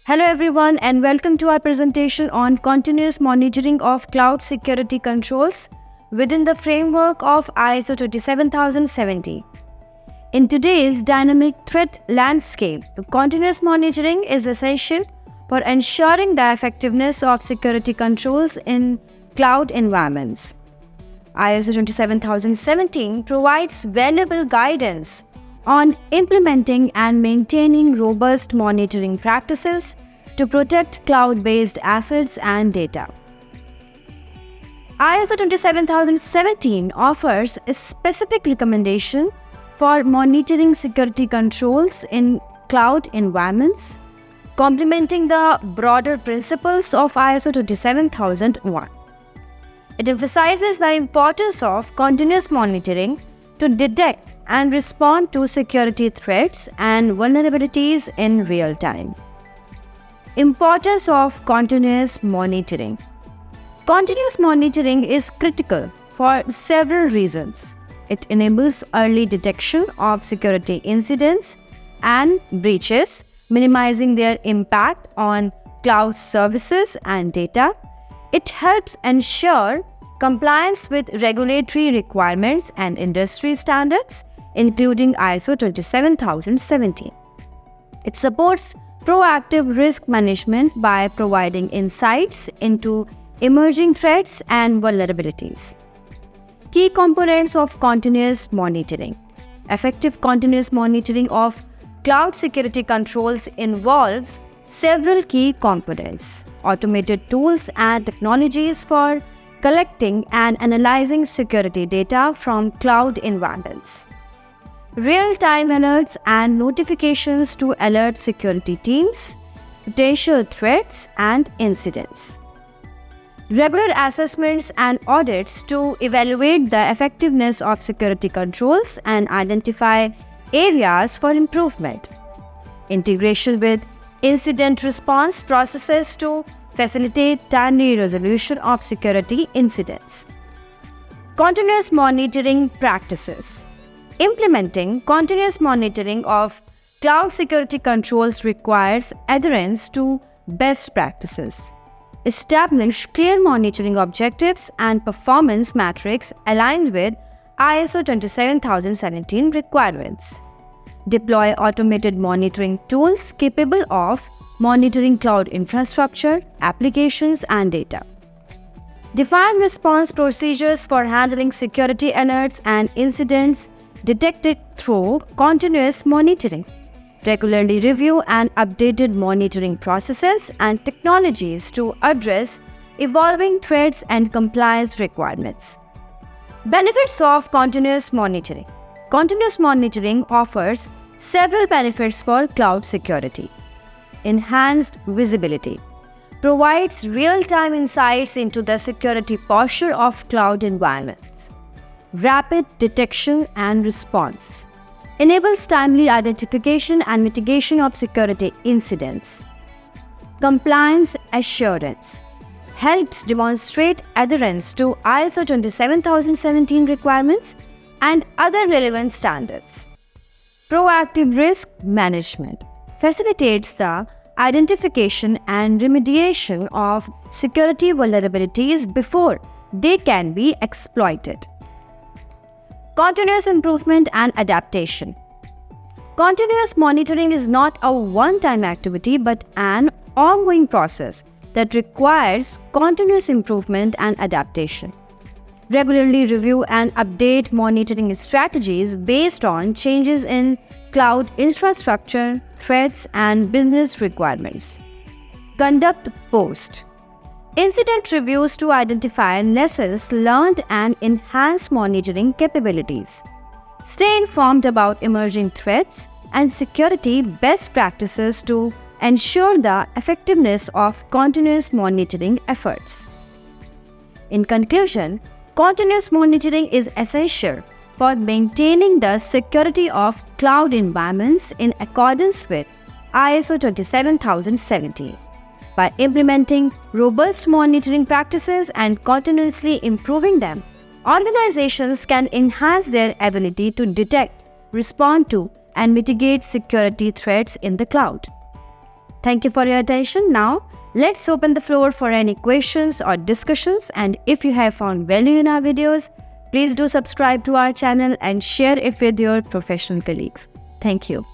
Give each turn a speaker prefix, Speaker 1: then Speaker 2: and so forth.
Speaker 1: Hello everyone and welcome to our presentation on continuous monitoring of cloud security controls within the framework of ISO 27070. In today's dynamic threat landscape, continuous monitoring is essential for ensuring the effectiveness of security controls in cloud environments. ISO 27017 provides valuable guidance on implementing and maintaining robust monitoring practices to protect cloud-based assets and data. ISO 27017 offers a specific recommendation for monitoring security controls in cloud environments, complementing the broader principles of ISO 27001. It emphasizes the importance of continuous monitoring to detect and respond to security threats and vulnerabilities in real time. Importance of continuous monitoring. Continuous monitoring is critical for several reasons. It enables early detection of security incidents and breaches, minimizing their impact on cloud services and data. It helps ensure compliance with regulatory requirements and industry standards, including ISO 27017. It supports proactive risk management by providing insights into emerging threats and vulnerabilities. Key components of continuous monitoring. Effective continuous monitoring of cloud security controls involves several key components: automated tools and technologies for collecting and analyzing security data from cloud environments, real-time alerts and notifications to alert security teams, potential threats and incidents, regular assessments and audits to evaluate the effectiveness of security controls and identify areas for improvement, integration with incident response processes to facilitate timely resolution of security incidents. Continuous monitoring practices. Implementing continuous monitoring of cloud security controls requires adherence to best practices. Establish clear monitoring objectives and performance metrics aligned with ISO 27017 requirements. Deploy automated monitoring tools capable of monitoring cloud infrastructure, applications, and data. Define response procedures for handling security alerts and incidents detected through continuous monitoring. Regularly review and updated monitoring processes and technologies to address evolving threats and compliance requirements. Benefits of continuous monitoring. Continuous monitoring offers several benefits for cloud security. Enhanced visibility. Provides real-time insights into the security posture of cloud environments. Rapid detection and response. Enables timely identification and mitigation of security incidents. Compliance assurance. Helps demonstrate adherence to ISO 27017 requirements and other relevant standards. Proactive risk management. Facilitates the identification and remediation of security vulnerabilities before they can be exploited. Continuous improvement and adaptation. Continuous monitoring is not a one-time activity but an ongoing process that requires continuous improvement and adaptation. Regularly review and update monitoring strategies based on changes in cloud infrastructure, threats, and business requirements. Conduct post incident reviews to identify lessons learned and enhance monitoring capabilities. Stay informed about emerging threats and security best practices to ensure the effectiveness of continuous monitoring efforts. In conclusion, continuous monitoring is essential for maintaining the security of cloud environments in accordance with ISO 27017. By implementing robust monitoring practices and continuously improving them, organizations can enhance their ability to detect, respond to, and mitigate security threats in the cloud. Thank you for your attention. Now, let's open the floor for any questions or discussions. And if you have found value in our videos, please do subscribe to our channel and share it with your professional colleagues. Thank you.